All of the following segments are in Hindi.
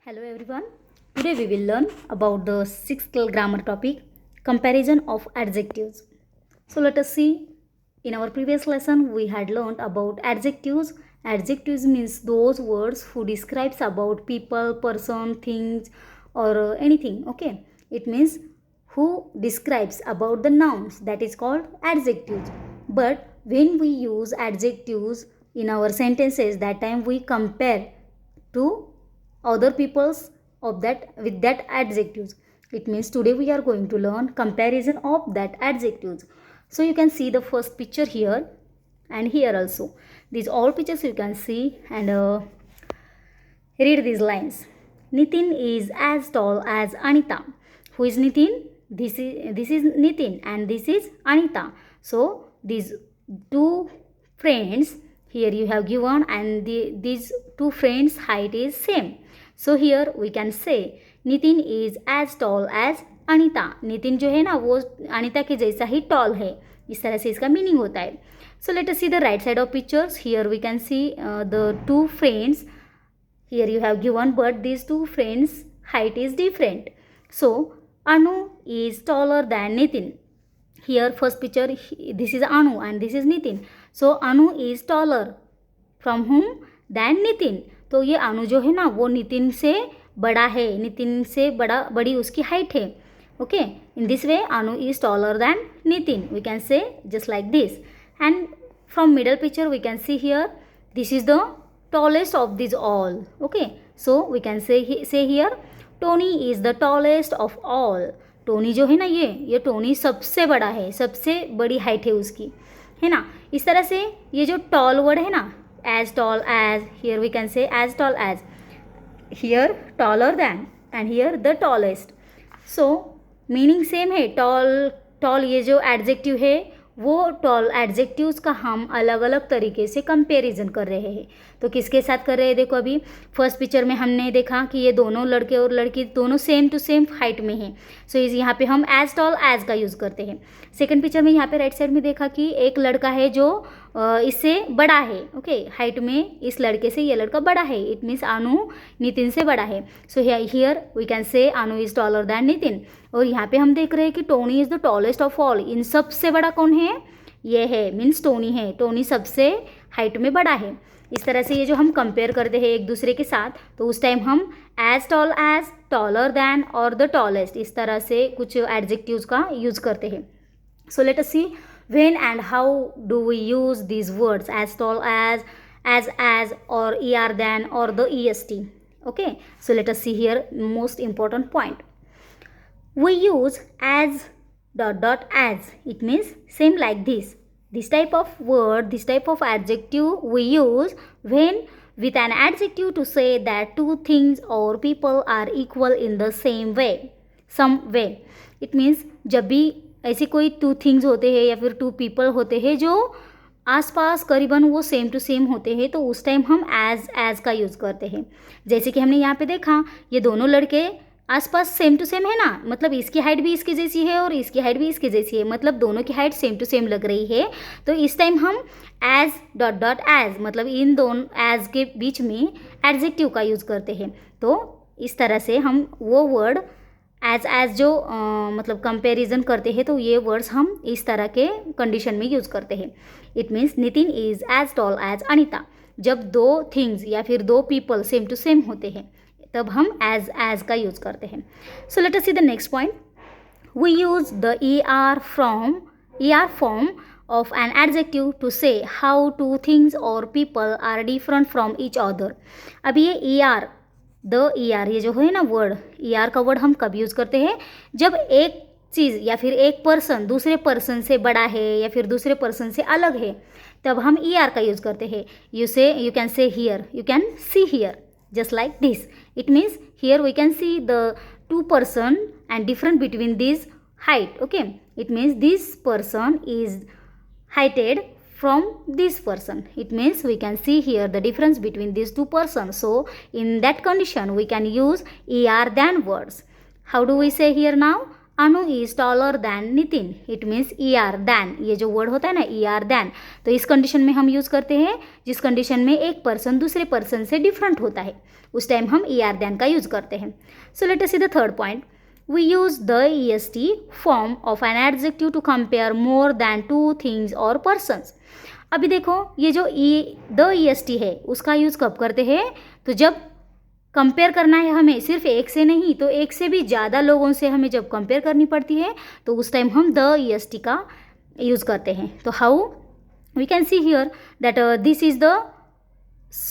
Hello everyone. Today we will learn about the sixth grammar topic, comparison of adjectives. So let us see. In our previous lesson we had learned about adjectives. Adjectives means those words who describes about people, person, things or anything. Okay. It means who describes about the nouns, that is called adjectives. But when we use adjectives in our sentences, that time we compare to other people's of that with that adjectives. It means today we are going to learn comparison of that adjectives. So you can see the first picture here and here also. These all pictures you can see and read these lines. Nitin is as tall as Anita. Who is Nitin? This is Nitin and this is Anita. So these two friends here you have given and these two friends height is same. So here we can say Nitin is as tall as Anita. Nitin जो है ना वो अनिता के जैसा ही टॉल है. इस तरह से इसका मीनिंग होता है. So let us see the right side of pictures. Here we can see the two friends. Here you have given but these two friends height is different. So Anu is taller than Nitin. Here first picture this is Anu and this is Nitin. So Anu is taller from whom? Than Nitin. तो ये अनु जो है ना वो नितिन से बड़ा है. नितिन से बड़ी उसकी हाइट है. Okay. In this way Anu is taller than Nitin. We can say just like this. And from middle picture we can see here this is the tallest of these all. Okay, so we can say here Tony is the tallest of all. Tony जो है ना ये टोनी सबसे बड़ा है, सबसे बड़ी हाइट है उसकी, है ना. इस तरह से ये जो टॉल वर्ड है ना, as tall as, here we can say as tall as, here taller than and here the tallest. So meaning same है. टॉल ये जो एडजेक्टिव है वो टॉल एडजेक्टिव्स का हम अलग अलग तरीके से कंपैरिजन कर रहे हैं. तो किसके साथ कर रहे हैं? देखो अभी फर्स्ट पिक्चर में हमने देखा कि ये दोनों लड़के और लड़की दोनों सेम टू सेम हाइट में हैं. सो इस यहाँ पे हम एज टॉल एज का यूज़ करते हैं. सेकंड पिक्चर में यहाँ पे राइट साइड में देखा कि एक लड़का है जो इससे बड़ा है. ओके, हाइट में इस लड़के से ये लड़का बड़ा है. इट मीन्स अनु नितिन से बड़ा है. सो here we can say Anu is taller than Nitin. और यहाँ पे हम देख रहे हैं कि Tony is the tallest of all. इन सबसे बड़ा कौन है? ये है, मीन्स टोनी है. टोनी सबसे हाइट में बड़ा है. इस तरह से ये जो हम कंपेयर करते हैं एक दूसरे के साथ, तो उस टाइम हम as tall as, taller than और द टॉलेस्ट इस तरह से कुछ एडजेक्टिव्स का यूज़ करते हैं. So let us see when and how do we use these words as tall as or er than or the est. Okay, so let us see here most important point. We use as dot as. It means same like this. This type of word, this type of adjective we use when with an adjective to say that two things or people are equal in the same way, some way. It means जब भी ऐसे कोई टू थिंग्स होते हैं या फिर टू पीपल होते हैं जो आसपास करीबन वो सेम टू सेम होते हैं, तो उस टाइम हम एज का यूज़ करते हैं. जैसे कि हमने यहाँ पे देखा ये दोनों लड़के आसपास सेम टू सेम है ना, मतलब इसकी हाइट भी इसकी जैसी है और इसकी हाइट भी इसकी जैसी है, मतलब दोनों की हाइट सेम टू सेम लग रही है. तो इस टाइम हम एज डॉट एज, मतलब इन दोनों एज के बीच में एडजेक्टिव का यूज़ करते हैं. तो इस तरह से हम वो वर्ड एज जो मतलब कंपैरिजन करते हैं, तो ये वर्ड्स हम इस तरह के कंडीशन में यूज़ करते हैं. It means Nitin is as tall as Anita. जब दो थिंग्स या फिर दो पीपल सेम टू सेम होते हैं तब हम एज का यूज़ करते हैं. So let us see the next point. We use the er form of an adjective to say how two things or people are different from each other. अभी ये er ये जो है ना वर्ड, er का वर्ड हम कब यूज़ करते हैं? जब एक चीज़ या फिर एक पर्सन दूसरे पर्सन से बड़ा है या फिर दूसरे पर्सन से अलग है, तब हम er का यूज़ करते हैं. You can say here, you can see here just like this. It means here we can see the two person and different between this height. Okay, it means this person is heighted from this person. It means we can see here the difference between these two persons. So in that condition we can use er than words. How do we say here now? Anu is taller than Nitin, it means E R than, ये जो वर्ड होता है ना ई आर दैन, तो इस कंडीशन में हम यूज़ करते हैं जिस कंडीशन में एक पर्सन दूसरे पर्सन से डिफरेंट होता है, उस टाइम हम ई आर दैन का यूज़ करते हैं. So let us see the third point. We use the est form of an adjective to compare more than two things or persons. अभी देखो ये जो द est है उसका यूज़ कब करते हैं, तो जब कंपेयर करना है हमें सिर्फ एक से नहीं तो एक से भी ज़्यादा लोगों से हमें जब कंपेयर करनी पड़ती है तो उस टाइम हम द est का यूज़ करते हैं. तो how we can see here that this is the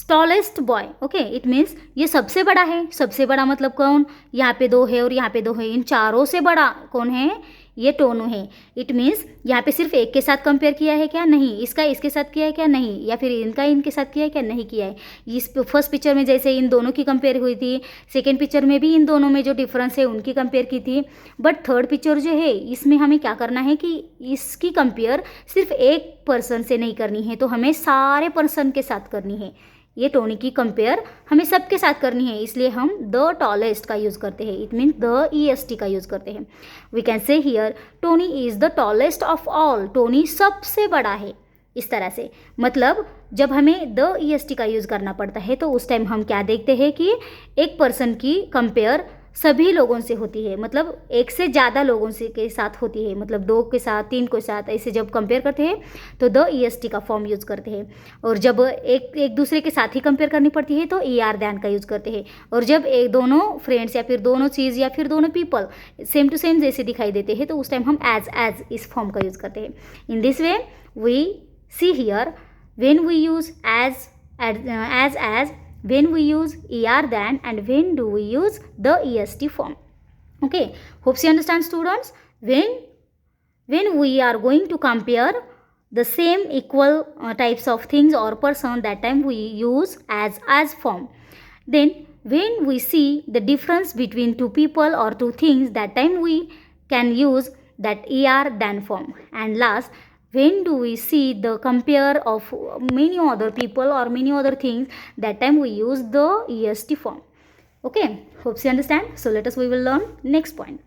tallest boy. Okay, it means ये सबसे बड़ा है. सबसे बड़ा मतलब कौन, यहाँ पे दो है और यहाँ पे दो है, इन चारों से बड़ा कौन है, ये टोनू है. इट मीन्स यहाँ पे सिर्फ एक के साथ कंपेयर किया है क्या, नहीं. इसका इसके साथ किया है क्या, नहीं. या फिर इनका इनके साथ किया है क्या, नहीं किया है. इस फर्स्ट पिक्चर में जैसे इन दोनों की कंपेयर हुई थी, सेकेंड पिक्चर में भी इन दोनों में जो डिफरेंस है उनकी कंपेयर की थी. बट थर्ड पिक्चर जो है इसमें हमें क्या करना है कि इसकी कंपेयर सिर्फ एक पर्सन से नहीं करनी है, तो हमें सारे पर्सन के साथ करनी है. ये टोनी की कंपेयर हमें सबके साथ करनी है, इसलिए हम द टॉलेस्ट का यूज़ करते हैं. इट मीन्स द est का यूज़ करते हैं. We can say here Tony is the tallest of all. Tony सबसे बड़ा है. इस तरह से मतलब जब हमें द est का यूज़ करना पड़ता है तो उस टाइम हम क्या देखते हैं कि एक पर्सन की कंपेयर सभी लोगों से होती है, मतलब एक से ज़्यादा लोगों से के साथ होती है, मतलब दो के साथ, तीन के साथ, ऐसे जब कंपेयर करते हैं तो द est का फॉर्म यूज़ करते हैं. और जब एक दूसरे के साथ ही कंपेयर करनी पड़ती है तो ई आर दैन का यूज़ करते हैं. और जब एक दोनों फ्रेंड्स या फिर दोनों चीज़ या फिर दोनों पीपल सेम टू सेम जैसे दिखाई देते हैं तो उस टाइम हम एज इस फॉर्म का यूज़ करते हैं. In this way we see here when we use as when we use er than and when do we use the est form. Okay, hope you understand students. When we are going to compare the same equal types of things or person, that time we use as form. Then when we see the difference between two people or two things, that time we can use that er than form. And last, when do we see the compare of many other people or many other things, that time we use the est form. Okay, hope you understand. So let us we will learn next point.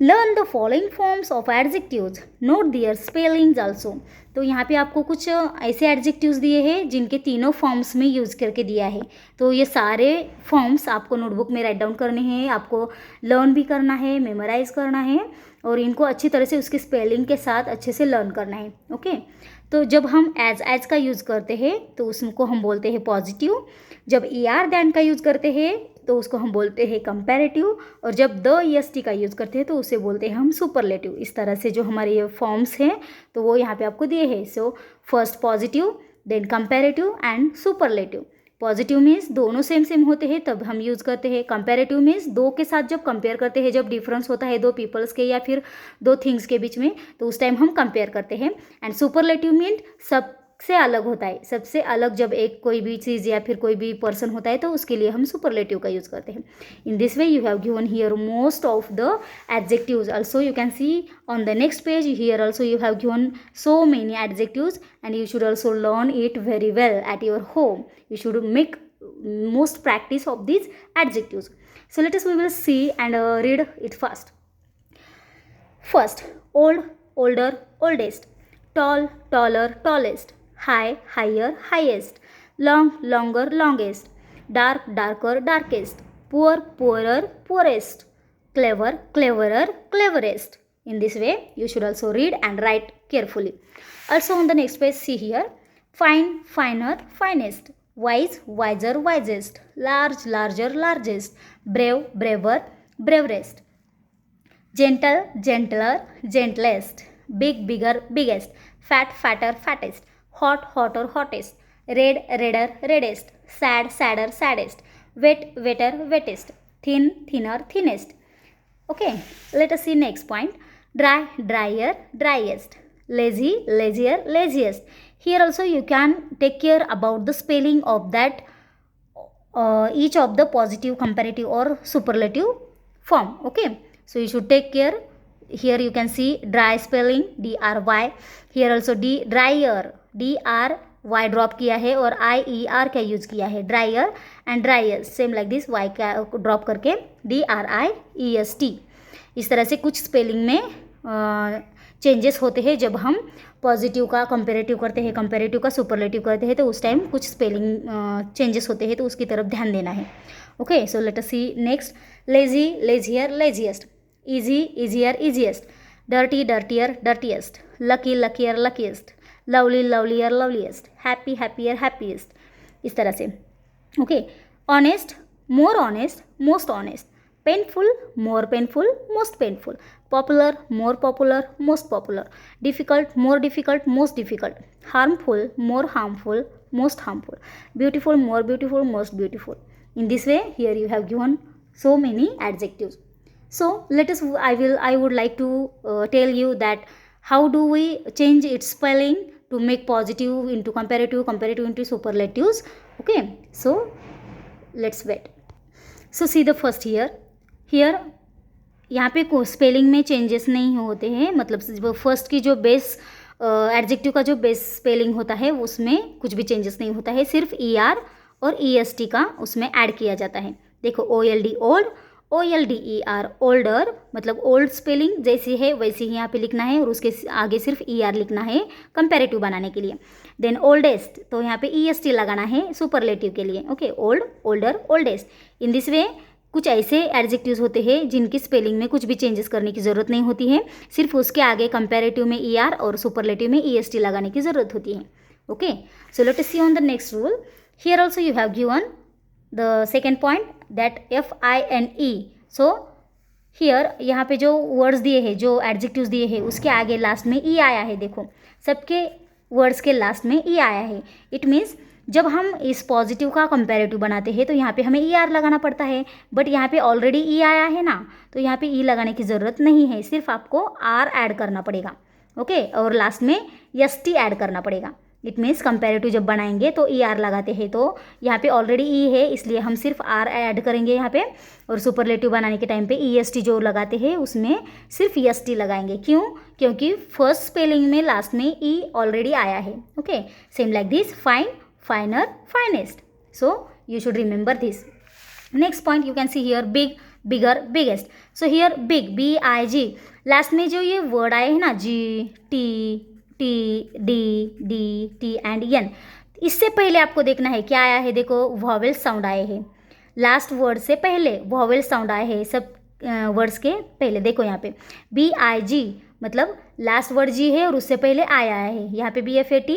Learn the following forms of adjectives, note their spellings also. तो यहाँ पे आपको कुछ ऐसे एडजेक्टिव्स दिए हैं जिनके तीनों फॉर्म्स में यूज़ करके दिया है. तो ये सारे फॉर्म्स आपको नोटबुक में राइट डाउन करने हैं, आपको लर्न भी करना है, मेमोराइज करना है और इनको अच्छी तरह से उसके स्पेलिंग के साथ अच्छे से लर्न करना है. ओके, तो जब हम एज का यूज़ करते हैं तो उसको हम बोलते हैं पॉजिटिव. जब ई आर दैन का यूज़ करते हैं तो उसको हम बोलते हैं कंपैरेटिव. और जब द est का यूज़ करते हैं तो उसे बोलते हैं हम सुपरलेटिव. इस तरह से जो हमारे ये फॉर्म्स हैं तो वो यहाँ पे आपको दिए हैं. So first positive, then comparative and superlative. Positive means दोनों सेम होते हैं तब हम यूज़ करते हैं. कंपैरेटिव मीन्स दो के साथ जब कंपेयर करते हैं, जब डिफरेंस होता है दो पीपल्स के या फिर दो थिंग्स के बीच में, तो उस टाइम हम कंपेयर करते हैं. एंड सुपरलेटिव मीन्स सबसे अलग होता है, सबसे अलग जब एक कोई भी चीज़ या फिर कोई भी पर्सन होता है तो उसके लिए हम सुपरलेटिव का यूज़ करते हैं. In this way you have given here most of the adjectives. Also you can C on the next page here also you have given so many adjectives and you should also learn it very well at your home. You should make most practice of these adjectives. So let us we will see and read it first. First, old, older, oldest. Tall, taller, tallest. High, higher, highest. Long, longer, longest. Dark, darker, darkest. Poor, poorer, poorest. Clever, cleverer, cleverest. In this way, you should also read and write carefully. Also on the next page, see here. Fine, finer, finest. Wise, wiser, wisest. Large, larger, largest. Brave, braver, bravest. Gentle, gentler, gentlest. Big, bigger, biggest. Fat, fatter, fattest. Hot, hotter, hottest. Red, redder, reddest. Sad, sadder, saddest. Wet, wetter, wettest. Thin, thinner, thinnest. Okay, let us see next point. Dry, drier, driest. Lazy, lazier, laziest. Here also you can take care about the spelling of that each of the positive, comparative or superlative form. Okay, so you should take care. Here you can see dry spelling dry. Here also dryer dry drop किया है और IER का यूज़ किया है. Dryer and dryer same like this y का ड्रॉप करके DRIEST. इस तरह से कुछ स्पेलिंग में चेंजेस होते हैं जब हम पॉजिटिव का कंपेरेटिव करते हैं, कंपेरेटिव का सुपरलेटिव करते हैं, तो उस टाइम कुछ स्पेलिंग चेंजेस होते हैं, तो उसकी तरफ ध्यान देना है. Okay, so let us see next. Lazy, lazier, laziest. Easy, easier, easiest. Dirty, dirtier, dirtiest. Lucky, luckier, luckiest. Lovely, lovelier, loveliest. Happy, happier, happiest. इस तरह से. Okay. Honest, more honest, most honest. Painful, more painful, most painful. Popular, more popular, most popular. Difficult, more difficult, most difficult. Harmful, more harmful, most harmful. Beautiful, more beautiful, most beautiful. In this way, here you have given so many adjectives. So let us, I would like to tell you that how do we change its spelling to make positive into comparative, comparative into superlatives. Okay, so let's wait. So see the first here. यहाँ पे स्पेलिंग में चेंजेस नहीं होते हैं, मतलब फर्स्ट की जो बेस एडजेक्टिव का जो बेस स्पेलिंग होता है उसमें कुछ भी चेंजेस नहीं होता है, सिर्फ ER और EST का उसमें ऐड किया जाता है. देखो OLD ओल्ड, OLDER ओल्डर, मतलब ओल्ड स्पेलिंग जैसी है वैसे ही यहाँ पे लिखना है और उसके आगे सिर्फ ER लिखना है कंपेरेटिव बनाने के लिए. देन ओल्डेस्ट, तो यहाँ पे EST लगाना है सुपरलेटिव के लिए. Okay, old, older, oldest. In this वे कुछ ऐसे एडजेक्टिव्स होते हैं जिनकी स्पेलिंग में कुछ भी चेंजेस करने की ज़रूरत नहीं होती है, सिर्फ उसके आगे कंपैरेटिव में ER और सुपरलेटिव में EST लगाने की ज़रूरत होती है. Okay, so let us see on the next rule. Here also you have given the second point that FINE. So here यहाँ पे जो वर्ड्स दिए हैं, जो एडजेक्टिव्स दिए हैं, उसके आगे लास्ट में E आया है. देखो सबके वर्ड्स के लास्ट में E आया है. इट मीन्स जब हम इस पॉजिटिव का कंपैरेटिव बनाते हैं तो यहाँ पे हमें ER लगाना पड़ता है, बट यहाँ पे ऑलरेडी E आया है ना, तो यहाँ पे E लगाने की ज़रूरत नहीं है, सिर्फ आपको R ऐड करना पड़ेगा. ओके, और लास्ट में ST ऐड करना पड़ेगा. इट मीन्स कंपैरेटिव जब बनाएंगे तो ER लगाते हैं, तो यहाँ पे ऑलरेडी E है इसलिए हम सिर्फ R ऐड करेंगे यहाँ पे, और सुपरलेटिव बनाने के टाइम पे EST जो लगाते हैं उसमें सिर्फ ST लगाएंगे. क्यों? क्योंकि फर्स्ट स्पेलिंग में लास्ट में E ऑलरेडी आया है. Okay, same like this, fine, finer, finest. So you should remember this. Next point you can see here, big, bigger, biggest. So here big, BIG, last में जो ये वर्ड आए हैं ना G, T, T, D, D, T and N, इससे पहले आपको देखना है क्या आया है. देखो वॉवेल साउंड आए हैं, लास्ट वर्ड से पहले वॉवेल साउंड आए हैं सब वर्ड्स के पहले. देखो यहाँ पे BIG मतलब लास्ट वर्ड G है और उससे पहले आया है. यहाँ पे BFAT,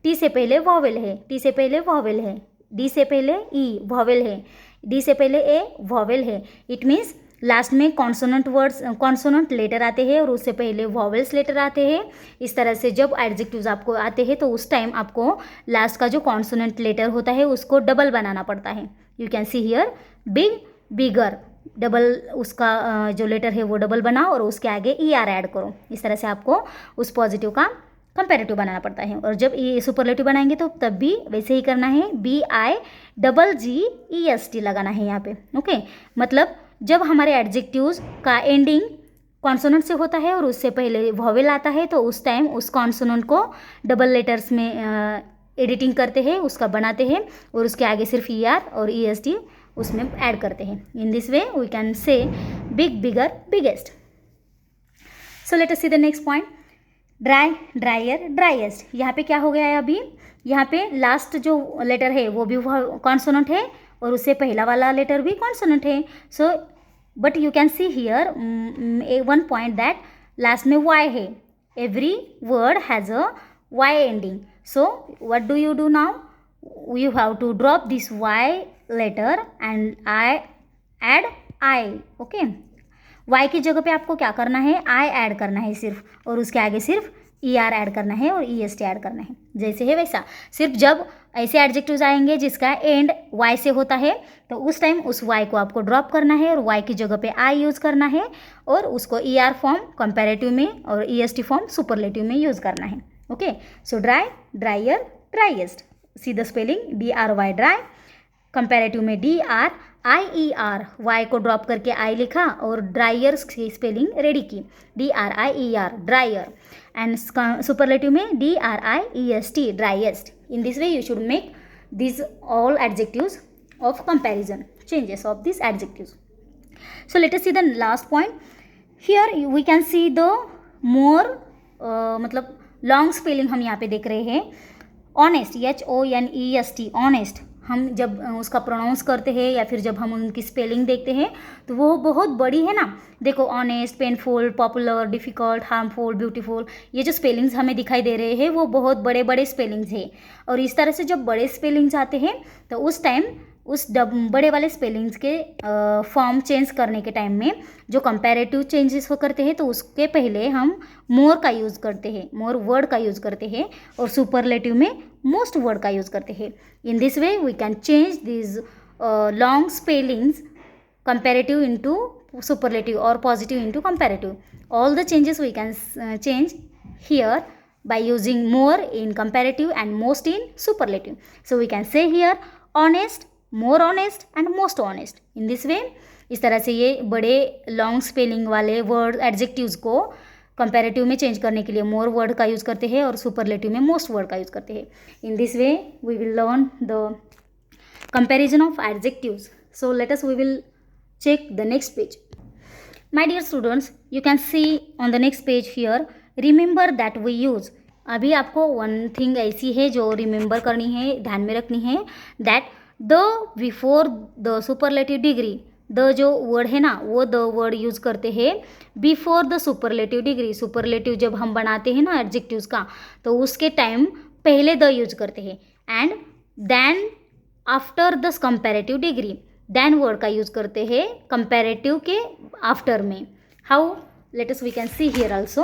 T से पहले वॉवेल है, T से पहले वॉवेल है, D से पहले E वॉवेल है, D से पहले A वॉवेल है. इट मीन्स लास्ट में कॉन्सोनेंट वर्ड्स, कॉन्सोनेंट लेटर आते हैं और उससे पहले वॉवेल्स लेटर आते हैं. इस तरह से जब एडजेक्टिव्स आपको आते हैं तो उस टाइम आपको लास्ट का जो कॉन्सोनेंट लेटर होता है उसको डबल बनाना पड़ता है. You can see here big, bigger, double उसका जो लेटर है वो डबल बनाओ और उसके आगे ER ऐड करो. इस तरह से आपको उस पॉजिटिव का कंपैरेटिव बनाना पड़ता है. और जब ये सुपरलेटिव बनाएंगे तो तब भी वैसे ही करना है, BIGGEST लगाना है यहाँ पे. ओके, मतलब जब हमारे एडजेक्टिव्स का एंडिंग कॉन्सोनेंट से होता है और उससे पहले वॉवेल आता है तो उस टाइम उस कॉन्सोनेंट को डबल लेटर्स में एडिटिंग करते हैं, उसका बनाते हैं और उसके आगे सिर्फ ER और EST उसमें ऐड करते हैं. In this way we can say big, bigger, biggest. So let us see the next point. Dry, drier, driest. यहाँ पे क्या हो गया है अभी, यहाँ पे लास्ट जो लेटर है वो भी कॉन्सोनेंट है और उससे पहला वाला लेटर भी कॉन्सोनेंट है. So but you can see here one point that last में Y है. Every word has a Y ending. So what do you do now, you have to drop this Y letter and I add I. Okay, Y की जगह पे आपको क्या करना है, I ऐड करना है सिर्फ, और उसके आगे सिर्फ ER ऐड करना है और EST ऐड करना है. जैसे है वैसा, सिर्फ जब ऐसे एडजेक्टिव्स आएंगे जिसका एंड Y से होता है तो उस टाइम उस Y को आपको ड्रॉप करना है और Y की जगह पे I यूज़ करना है और उसको ER फॉर्म कंपैरेटिव में और EST फॉर्म सुपरलेटिव में यूज़ करना है. Okay, so dry, drier, driest. See the spelling DRY dry, comparative में DRIER, Y को ड्रॉप करके I लिखा और ड्राइयर की स्पेलिंग रेडी की, DRIER ड्राइयर, एंड सुपरलेटिव में DRIEST driest. In this way you should make this all adjectives of comparison, changes of this adjectives. So let us see the last point. Here we can see the मोर मतलब लॉन्ग स्पेलिंग हम यहाँ पे देख रहे हैं. Honest, HONEST, honest. हम जब उसका प्रोनाउंस करते हैं या फिर जब हम उनकी स्पेलिंग देखते हैं तो वो बहुत बड़ी है ना. देखो, honest, painful, popular, difficult, harmful, beautiful, ये जो स्पेलिंग्स हमें दिखाई दे रहे हैं वो बहुत बड़े बड़े स्पेलिंग्स हैं. और इस तरह से जब बड़े स्पेलिंग्स आते हैं तो उस टाइम उस बड़े वाले स्पेलिंग्स के फॉर्म चेंज करने के टाइम में जो कंपैरेटिव चेंजेस हो करते हैं तो उसके पहले हम मोर का यूज़ करते हैं, मोर वर्ड का यूज़ करते हैं, और सुपरलेटिव में मोस्ट वर्ड का यूज़ करते हैं. In this way we can change this long spellings comparative into superlative or positive into comparative. All the changes we can change here by using more in comparative and most in superlative. So we can say here honest, more honest and most honest. In this way, इस तरह से ये बड़े लॉन्ग स्पेलिंग वाले वर्ड एडजेक्टिव्स को कंपैरेटिव में चेंज करने के लिए मोर वर्ड का यूज़ करते हैं और सुपरलेटिव में मोस्ट वर्ड का यूज़ करते हैं. In this way we will learn the comparison of adjectives. So let us we will check the next page. My dear students, you can see on the next page here, remember that we use. अभी आपको वन थिंग ऐसी है जो रिमेंबर करनी है, ध्यान में रखनी है, that the before the superlative degree, the जो वर्ड है ना वो द वर्ड यूज़ करते हैं before the superlative degree. Superlative जब हम बनाते हैं ना एडजेक्टिव्स का तो उसके टाइम पहले द यूज करते हैं. And then after the comparative degree, then word का यूज़ करते हैं कंपैरेटिव के आफ्टर में. How, let us we can see here also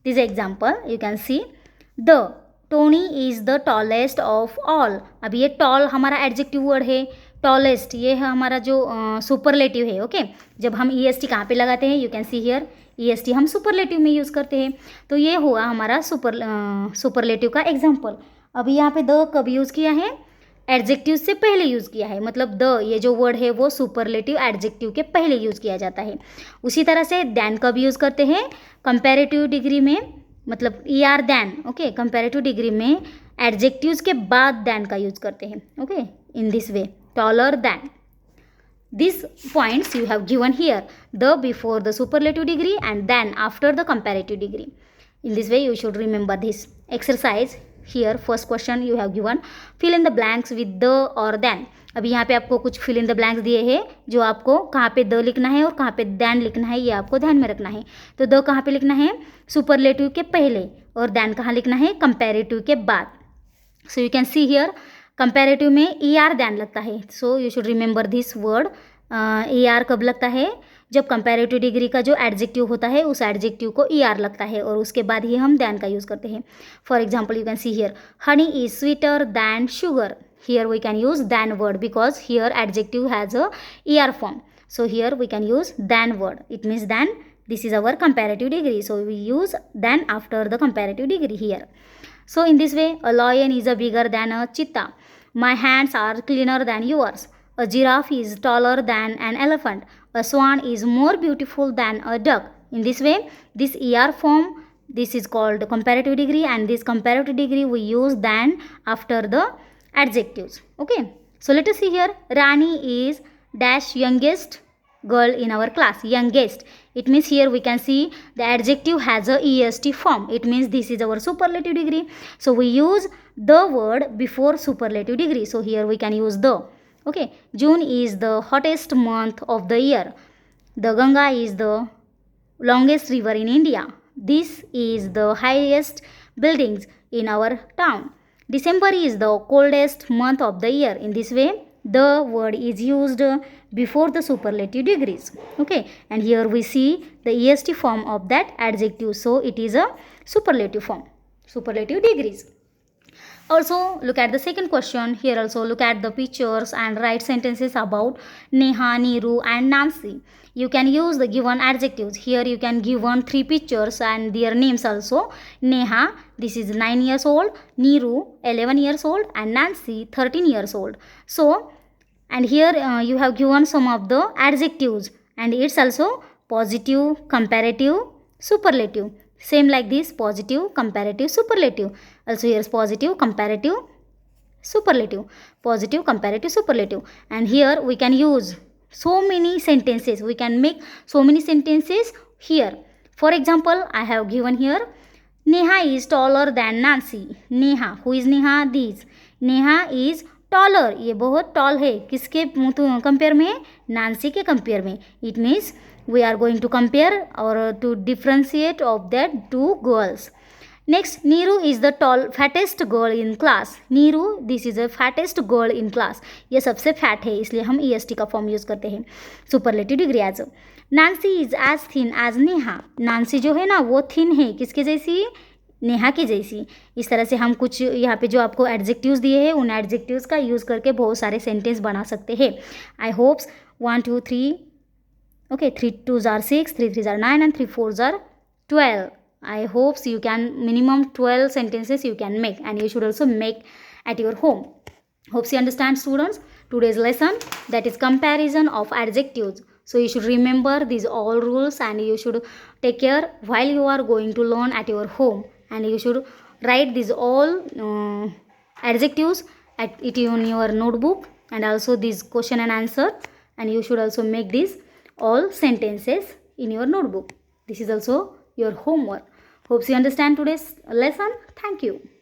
this example. You can see the Tony is the tallest of all. अभी ये टॉल हमारा एडजेक्टिव वर्ड है, टॉलेस्ट ये है हमारा जो सुपरलेटिव है. ओके, जब हम EST कहाँ पे लगाते हैं, you can see here EST हम सुपरलेटिव में यूज़ करते हैं. तो ये हुआ हमारा सुपरलेटिव का एग्जाम्पल. अभी यहाँ पे द कब यूज़ किया है, एडजेक्टिव से पहले यूज़ किया है. मतलब द ये जो वर्ड है वो सुपरलेटिव एडजेक्टिव के पहले यूज़ किया जाता है. उसी तरह से देन कब यूज़ करते हैं, कंपैरेटिव डिग्री में, मतलब ER then. Okay, comparative degree में एडजेक्टिव्स के बाद देन का यूज़ करते हैं. Okay, in this way taller then. These points you have given here, the before the superlative degree and then after the comparative degree. In this way you should remember this exercise. Here first question you have given, fill in the blanks with the or then. अभी यहाँ पे आपको कुछ fill in the blanks दिए हैं जो आपको कहाँ पे द लिखना है और कहाँ पे then लिखना है, ये आपको ध्यान में रखना है. तो द कहाँ पे लिखना है, सुपरलेटिव के पहले, और then कहाँ लिखना है, कंपैरेटिव के बाद. So you can see here comparative में ER देन लगता है. So you should remember this word. ER कब लगता है, जब कंपैरेटिव डिग्री का जो एडजेक्टिव होता है उस एडजेक्टिव को ER लगता है और उसके बाद ही हम देन का यूज़ करते हैं. For example you can see here honey is sweeter than sugar. Here we can use then word because here adjective has a ER form. So here we can use then word. It means then, this is our comparative degree, so we use then after the comparative degree here. So in this way, a lion is a bigger than a cheetah. My hands are cleaner than yours. A giraffe is taller than an elephant. A swan is more beautiful than a duck. In this way, this ER form, this is called comparative degree, and this comparative degree we use then after the adjectives. Okay, so let us see here. Rani is dash youngest girl in our class. Youngest, it means here we can see the adjective has a EST form. It means this is our superlative degree, so we use the word before superlative degree. So here we can use the. Okay, June is the hottest month of the year. The Ganga is the longest river in India. This is the highest buildings in our town. December is the coldest month of the year. In this way, the word is used before the superlative degrees. Okay, and here we see the EST form of that adjective, so it is a superlative form, superlative degrees. Also look at the second question. Here also look at the pictures and write sentences about Neha, Neeru and Nancy. You can use the given adjectives. Here you can given 3 pictures and their names also. Neha, this is 9 years old. Neeru, 11 years old, and Nancy, 13 years old. So, and here you have given some of the adjectives, and it's also positive, comparative, superlative. Same like this, positive, comparative, superlative. Also here is positive, comparative, superlative, positive, comparative, superlative. And here we can use so many sentences. We can make so many sentences here. For example, I have given here Neha is taller than Nancy. Neha, who is Neha? This. Neha is taller. ये बहुत tall है. किसके कंपेयर में? Nancy के कंपेयर में. It means we are going to compare or to differentiate of that two girls. Next, Neeru is the fattest girl in class. Neeru, this is the fattest girl in class. ये सबसे फैट है, इसलिए हम EST का फॉर्म यूज़ करते हैं. Superlative degree as. Nancy is as thin as Neha. Nancy जो है ना वो थिन है, किसके जैसी? नेहा की जैसी. इस तरह से हम कुछ यहाँ पे जो आपको एडजेक्टिव्स दिए हैं उन एडजेक्टिव्स का यूज़ करके बहुत सारे सेंटेंस बना सकते हैं. आई hopes 1 2 3 okay, 3 2s are 6, 3 3s are 9 and 3 4s are 12. I hope you can minimum 12 sentences you can make, and you should also make at your home. Hopes you understand, students, today's lesson, that is comparison of adjectives. So you should remember these all rules and you should take care while you are going to learn at your home, and you should write these all adjectives at it in your notebook, and also this question and answer, and you should also make these all sentences in your notebook. This is also your homework. Hopes you understand today's lesson. Thank you.